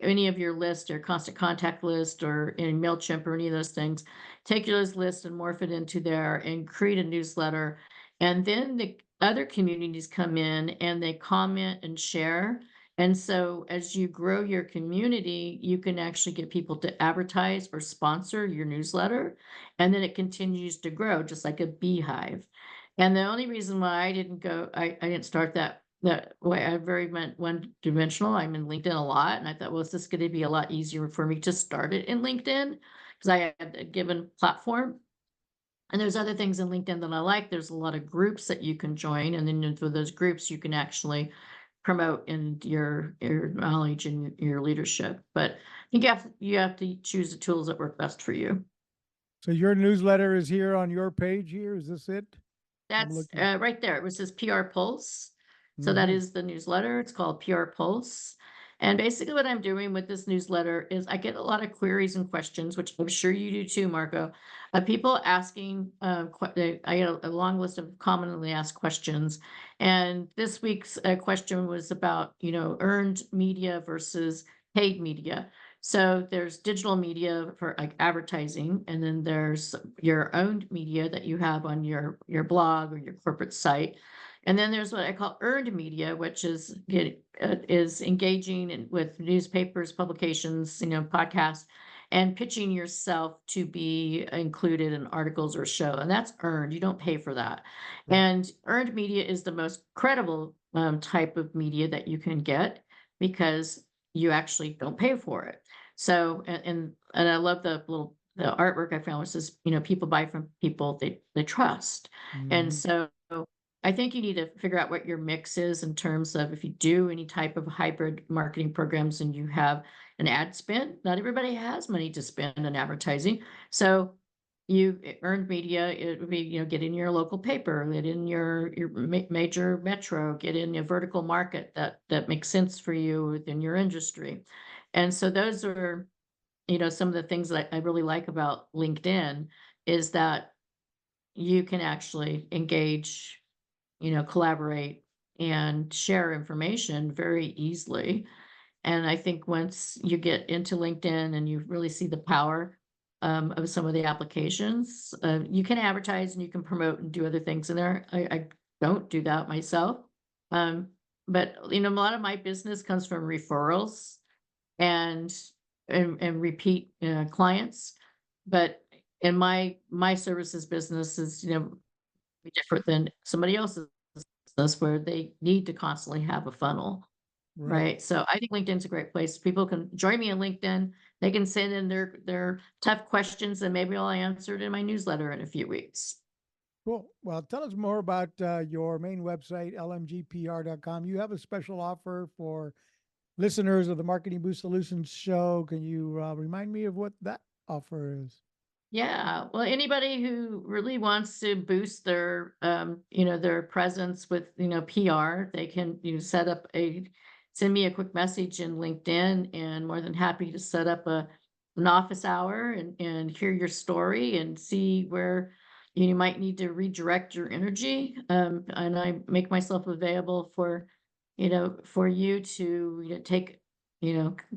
any of your list or constant contact list or in MailChimp or any of those things, take your list and morph it into there and create a newsletter. And then the other communities come in and they comment and share. And so as you grow your community, you can actually get people to advertise or sponsor your newsletter. And then it continues to grow just like a beehive. And the only reason why I didn't start that way, I very went one dimensional. I'm in LinkedIn a lot, and I thought, well, is this going to be a lot easier for me to start it in LinkedIn because I had a given platform. And there's other things in LinkedIn that I like. There's a lot of groups that you can join, and then through those groups, you can actually promote in your knowledge and your leadership. But I think you have to choose the tools that work best for you. So your newsletter is here on your page here. Is this it? I'm That's looking. right there. It says PR Pulse. So that Mhm. is the newsletter. It's called PR Pulse. And basically what I'm doing with this newsletter is I get a lot of queries and questions, which I'm sure you do too, Marco. People asking, I get a long list of commonly asked questions. And this week's question was about, earned media versus paid media. So there's digital media for like advertising, and then there's your own media that you have on your blog or your corporate site. And then there's what I call earned media, which is engaging with newspapers, publications, podcasts, and pitching yourself to be included in articles or show. And that's earned. You don't pay for that. Right. And earned media is the most credible type of media that you can get because you actually don't pay for it. So, and I love the artwork I found, which says, people buy from people they trust. And Mhm. so I think you need to figure out what your mix is in terms of if you do any type of hybrid marketing programs and you have an ad spend. Not everybody has money to spend on advertising. So earned media, it would be, get in your local paper, get in your major metro, get in a vertical market that makes sense for you within your industry. And so those are, some of the things that I really like about LinkedIn is that you can actually engage, collaborate and share information very easily. And I think once you get into LinkedIn and you really see the power of some of the applications, you can advertise and you can promote and do other things in there. I don't do that myself. Um, but a lot of my business comes from referrals and and repeat clients. But in my services business is different than somebody else's business where they need to constantly have a funnel. Right. Right. So I think LinkedIn's a great place. People can join me on LinkedIn. They can send in their tough questions and maybe I'll answer it in my newsletter in a few weeks. Cool. Well, tell us more about your main website, lmgpr.com. You have a special offer for listeners of the Marketing Boost Solutions show. Can you remind me of what that offer is? Yeah. Well, anybody who really wants to boost their presence with, PR, they can, send me a quick message in LinkedIn and more than happy to set up an office hour and hear your story and see where you might need to redirect your energy. And I make myself available for you to, take,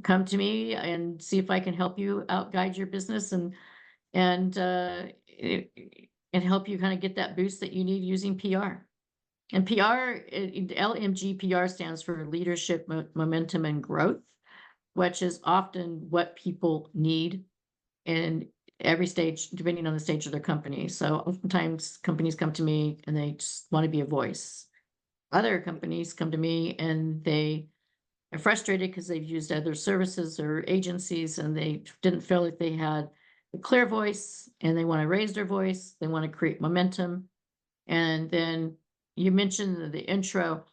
come to me and see if I can help you out, guide your business and and help you kind of get that boost that you need using PR. And PR, LMGPR stands for leadership, momentum, and growth, which is often what people need in every stage, depending on the stage of their company. So oftentimes companies come to me and they just want to be a voice. Other companies come to me and they are frustrated because they've used other services or agencies and they didn't feel like they had a clear voice and they want to raise their voice. They want to create momentum. And then you mentioned in the intro,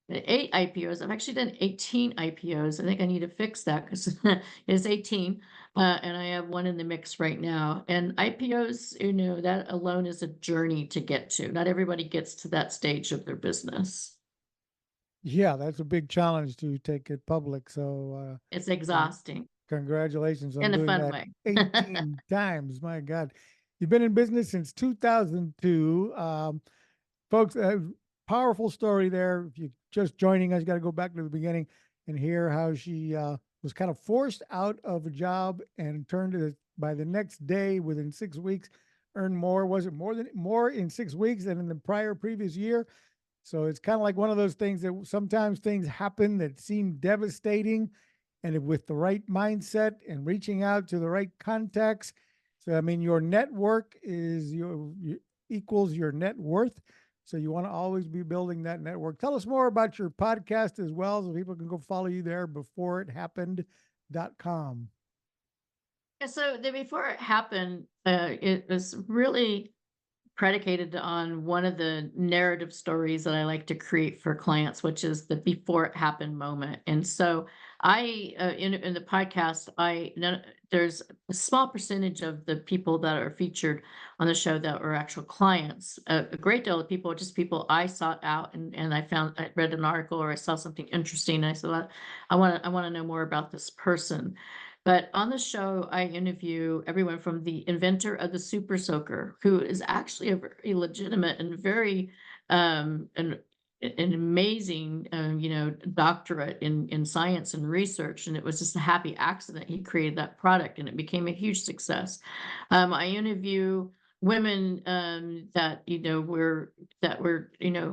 the 8 IPOs. I've actually done 18 IPOs. I think I need to fix that because it's 18. And I have one in the mix right now. And IPOs, that alone is a journey to get to. Not everybody gets to that stage of their business. Yeah, that's a big challenge to take it public. So, It's con- exhausting congratulations on in a doing fun that way. 18 times. My God. You've been in business since 2002. Folks, powerful story there. If you're just joining us, got to go back to the beginning and hear how she was kind of forced out of a job and turned to by the next day within 6 weeks, earned more. Was it more in 6 weeks than in the previous year? So it's kind of like one of those things that sometimes things happen that seem devastating, and with the right mindset and reaching out to the right contacts. So I mean, your network is equals your net worth. So you want to always be building that network. Tell us more about your podcast as well, so people can go follow you there, beforeithappened.com. Yeah, so before it happened, it was really predicated on one of the narrative stories that I like to create for clients, which is the before it happened moment. And so in the podcast, there's a small percentage of the people that are featured on the show that are actual clients. A great deal of people are just people I sought out and I read an article or I saw something interesting. And I said, "Well, I want to know more about this person." But on the show, I interview everyone from the inventor of the Super Soaker, who is actually a very legitimate and very and an amazing, doctorate in science and research, and it was just a happy accident he created that product, and it became a huge success. I interview women that were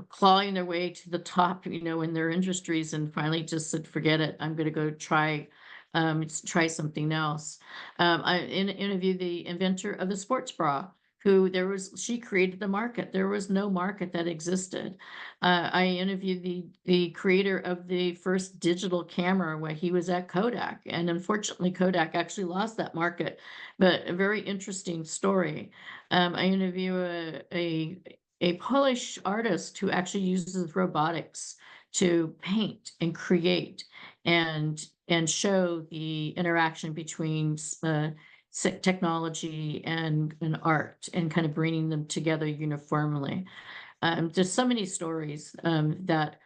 clawing their way to the top, in their industries, and finally just said, "Forget it, I'm going to go try something else." I interviewed the inventor of the sports bra, who she created the market. There was no market that existed. I interviewed the creator of the first digital camera when he was at Kodak, and unfortunately, Kodak actually lost that market. But a very interesting story. I interview a Polish artist who actually uses robotics to paint and create and show the interaction between technology and art, and kind of bringing them together uniformly. There's so many stories that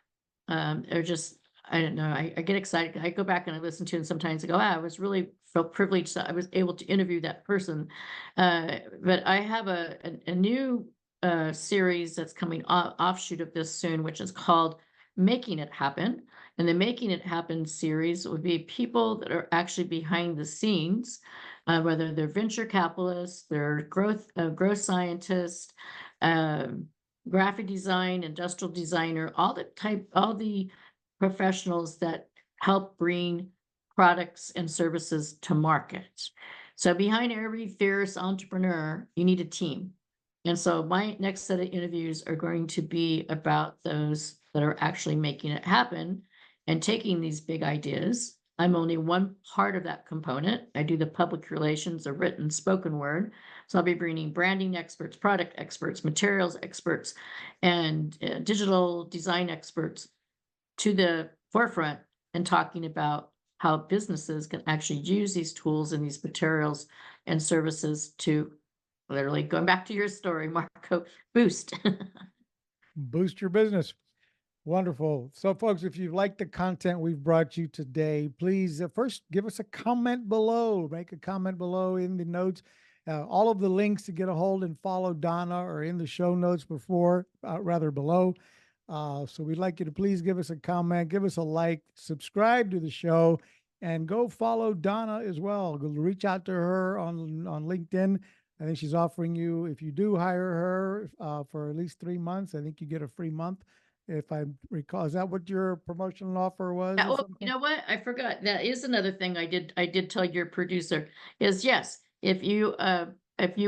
are just, I don't know, I get excited. I go back and I listen to it, and sometimes I go, I was really felt privileged that I was able to interview that person. But I have a new series that's coming offshoot of this soon, which is called Making It Happen. And the Making It Happen series would be people that are actually behind the scenes, whether they're venture capitalists, they're growth scientists, graphic design, industrial designer, all the professionals that help bring products and services to market. So behind every fierce entrepreneur, you need a team. And so my next set of interviews are going to be about those that are actually making it happen and taking these big ideas. I'm only one part of that component. I do the public relations, the written spoken word. So I'll be bringing branding experts, product experts, materials experts, and digital design experts to the forefront and talking about how businesses can actually use these tools and these materials and services to, literally going back to your story, Marco, boost. Boost your business. Wonderful. So, folks, if you like the content we've brought you today, please first give us a comment below. Make a comment below in the notes. All of the links to get a hold and follow Donna are in the show notes rather below. So we'd like you to please give us a comment, give us a like, subscribe to the show, and go follow Donna as well. Go reach out to her on LinkedIn. I think she's offering you, if you do hire her for at least 3 months, I think you get a free month. If I recall, is that what your promotional offer was? Yeah, or well, something? you know what? I forgot. That is another thing I did tell your producer is, yes, if you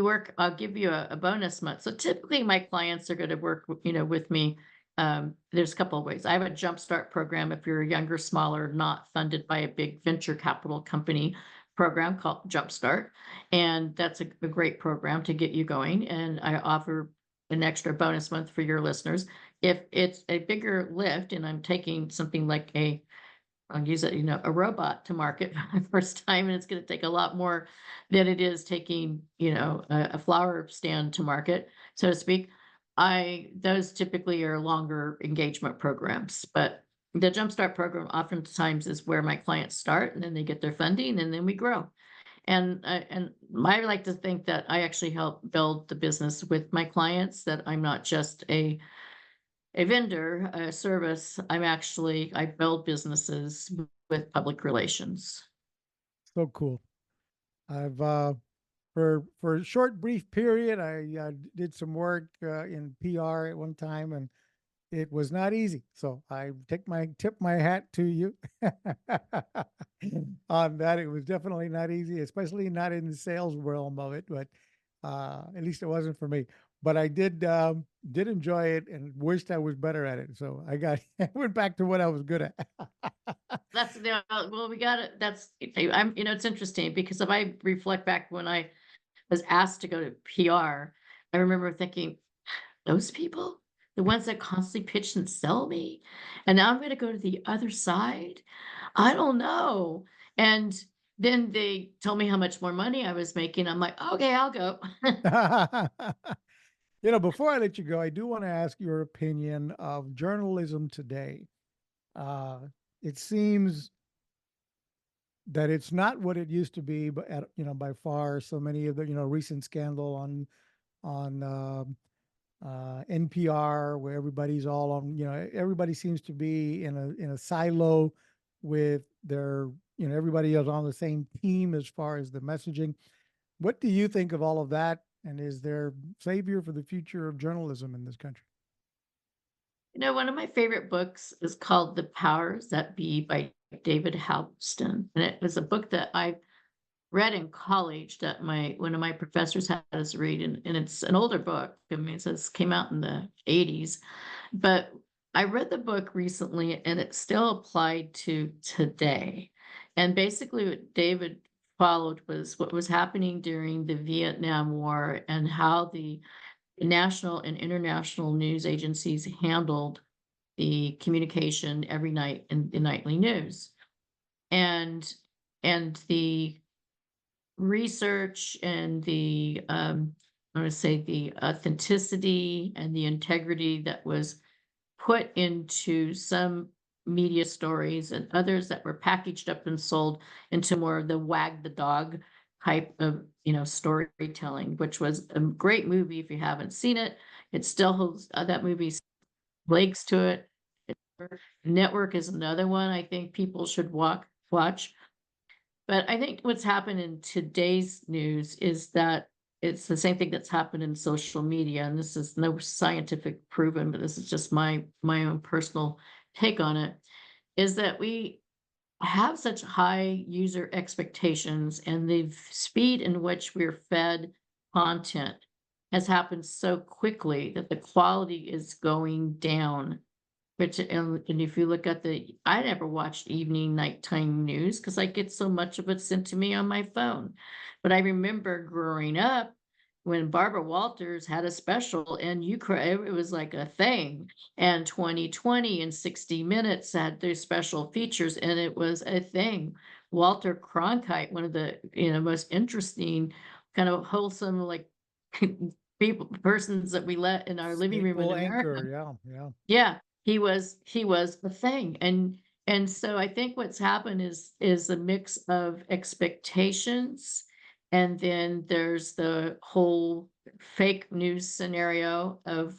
work, I'll give you a bonus month. So typically my clients are going to work, with me. There's a couple of ways. I have a jumpstart program if you're younger, smaller, not funded by a big venture capital company program called Jumpstart. And that's a great program to get you going. And I offer an extra bonus month for your listeners. If it's a bigger lift and I'm taking something like I'll use it, a robot to market for the first time, and it's going to take a lot more than it is taking, a flower stand to market, so to speak. Those typically are longer engagement programs, but the Jumpstart program oftentimes is where my clients start, and then they get their funding, and then we grow. And I like to think that I actually help build the business with my clients, that I'm not just a vendor, a service. I build businesses with public relations. So cool. I've for a short brief period, I did some work in PR at one time, and it was not easy. So I tip my hat to you on that. It was definitely not easy, especially not in the sales realm of it. But at least it wasn't for me. But I did enjoy it and wished I was better at it. So I went back to what I was good at. That's well, we got it. It's interesting because if I reflect back when I was asked to go to PR, I remember thinking, those people, the ones that constantly pitch and sell me, and now I'm going to go to the other side. I don't know. And then they told me how much more money I was making. I'm like, okay, I'll go. Before I let you go, I do want to ask your opinion of journalism today. Uh, it seems that it's not what it used to be, but by far, so many of the recent scandal on NPR, where everybody's all on, everybody seems to be in a silo with their, everybody is on the same team as far as the messaging. What do you think of all of that? And is there savior for the future of journalism in this country? One of my favorite books is called The Powers That Be by David Halberstam. And it was a book that I read in college that one of my professors had us read, and it's an older book. I mean, it says came out in the 80s, but I read the book recently and it still applied to today. And basically what David followed was what was happening during the Vietnam War and how the national and international news agencies handled the communication every night in the nightly news. And the research and I would say the authenticity and the integrity that was put into some media stories and others that were packaged up and sold into more of the wag the dog type of storytelling, which was a great movie. If you haven't seen it, it still holds that movie's legs to it. Network is another one I think people should watch. But I think what's happened in today's news is that it's the same thing that's happened in social media, and this is no scientific proven, but this is just my own personal take on it, is that we have such high user expectations, and the speed in which we're fed content has happened so quickly that the quality is going down. Which and if you look at I never watched evening, nighttime news because I get so much of it sent to me on my phone. But I remember growing up when Barbara Walters had a special and it was like a thing. And 2020 and 60 Minutes had their special features, and it was a thing. Walter Cronkite, one of the most interesting, kind of wholesome, like persons that we let in our living room in Staple America. anchor. Yeah. Yeah. Yeah, he was a thing, and so I think what's happened is a mix of expectations, and then there's the whole fake news scenario of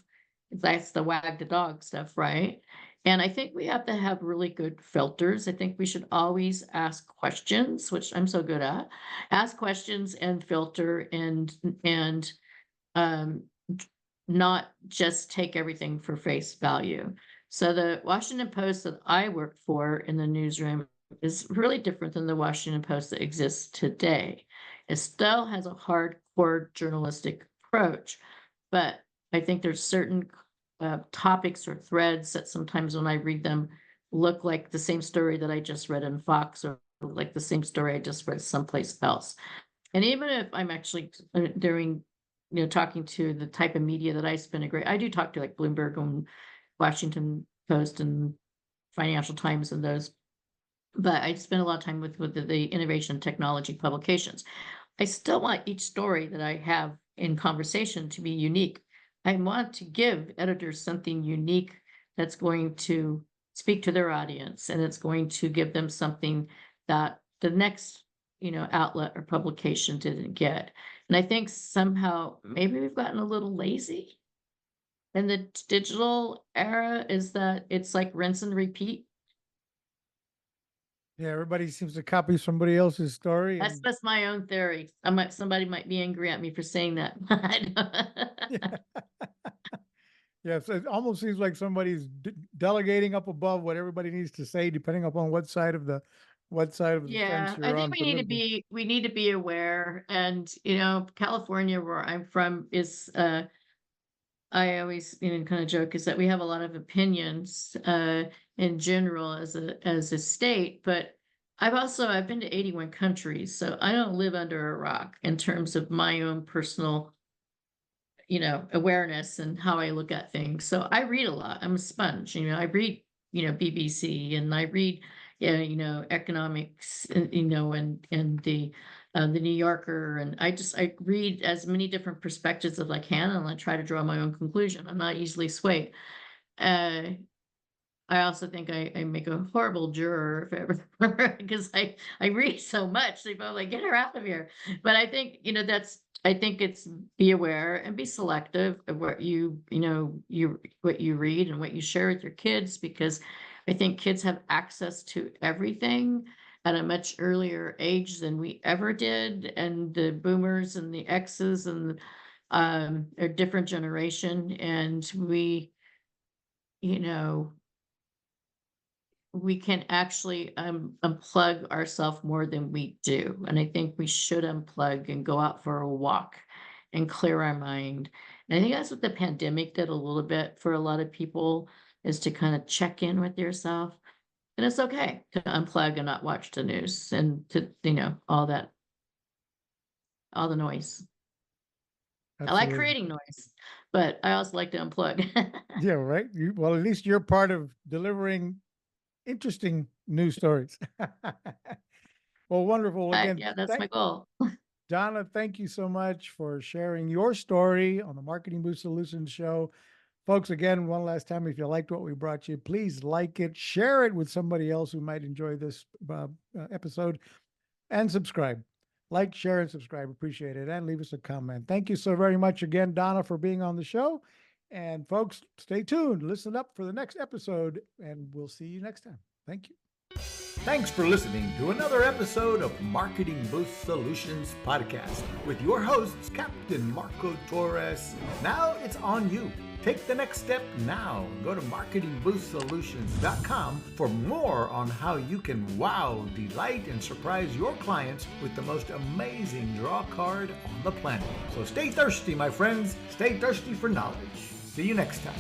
that's the wag the dog stuff, right? And I think we have to have really good filters. I think we should always ask questions, which I'm so good at. Ask questions and filter and um not just take everything for face value. So the Washington Post that I work for in the newsroom is really different than the Washington Post that exists today. It still has a hardcore journalistic approach, but I think there's certain topics or threads that sometimes when I read them look like the same story that I just read in Fox or like the same story I just read someplace else. And even if I'm actually during, talking to the type of media that I spend I do talk to like Bloomberg and Washington Post and Financial Times and those, but I spend a lot of time with the innovation technology publications. I still want each story that I have in conversation to be unique. I want to give editors something unique that's going to speak to their audience, and it's going to give them something that the next, outlet or publication didn't get. And I think somehow maybe we've gotten a little lazy in the digital era, is that it's like rinse and repeat. Yeah. Everybody seems to copy somebody else's story. That's And just my own theory. Somebody might be angry at me for saying that. yeah, so it almost seems like somebody's delegating up above what everybody needs to say, depending upon what side of the fence Yeah, I you're think on politically. we need to be aware. And California, where I'm from, is I always kind of joke is that we have a lot of opinions in general as a state, but I've been to 81 countries, so I don't live under a rock in terms of my own personal awareness and how I look at things. So I read a lot. I'm a sponge. I read BBC, and I read economics, and the New Yorker, and I read as many different perspectives as I can, and I try to draw my own conclusion. I'm not easily swayed. Uh, I also think I make a horrible juror if ever because I read so much. They both like get her out of here. But I think that's I think it's be aware and be selective of what what you read and what you share with your kids, because I think kids have access to everything at a much earlier age than we ever did. And the boomers and the X's and a different generation. And you know, we can actually unplug ourselves more than we do. And I think we should unplug and go out for a walk and clear our mind. And I think that's what the pandemic did a little bit for a lot of people, is to kind of check in with yourself. And it's okay to unplug and not watch the news and to, all the noise. I like Absolutely. creating noise, but I also like to unplug. Yeah, right. Well, at least you're part of delivering interesting news stories. Well, wonderful. Again, Yeah, that's my goal. Donna, thank you so much for sharing your story on the Marketing Boost Solutions show. Folks, again, one last time, if you liked what we brought you, please like it, share it with somebody else who might enjoy this episode, and subscribe. Like, share, and subscribe. Appreciate it. And leave us a comment. Thank you so very much again, Donna, for being on the show. And folks, stay tuned. Listen up for the next episode, and we'll see you next time. Thank you. Thanks for listening to another episode of Marketing Boost Solutions Podcast with your hosts, Captain Marco Torres. Now it's on you. Take the next step now. Go to marketingboostsolutions.com for more on how you can wow, delight, and surprise your clients with the most amazing draw card on the planet. So stay thirsty, my friends. Stay thirsty for knowledge. See you next time.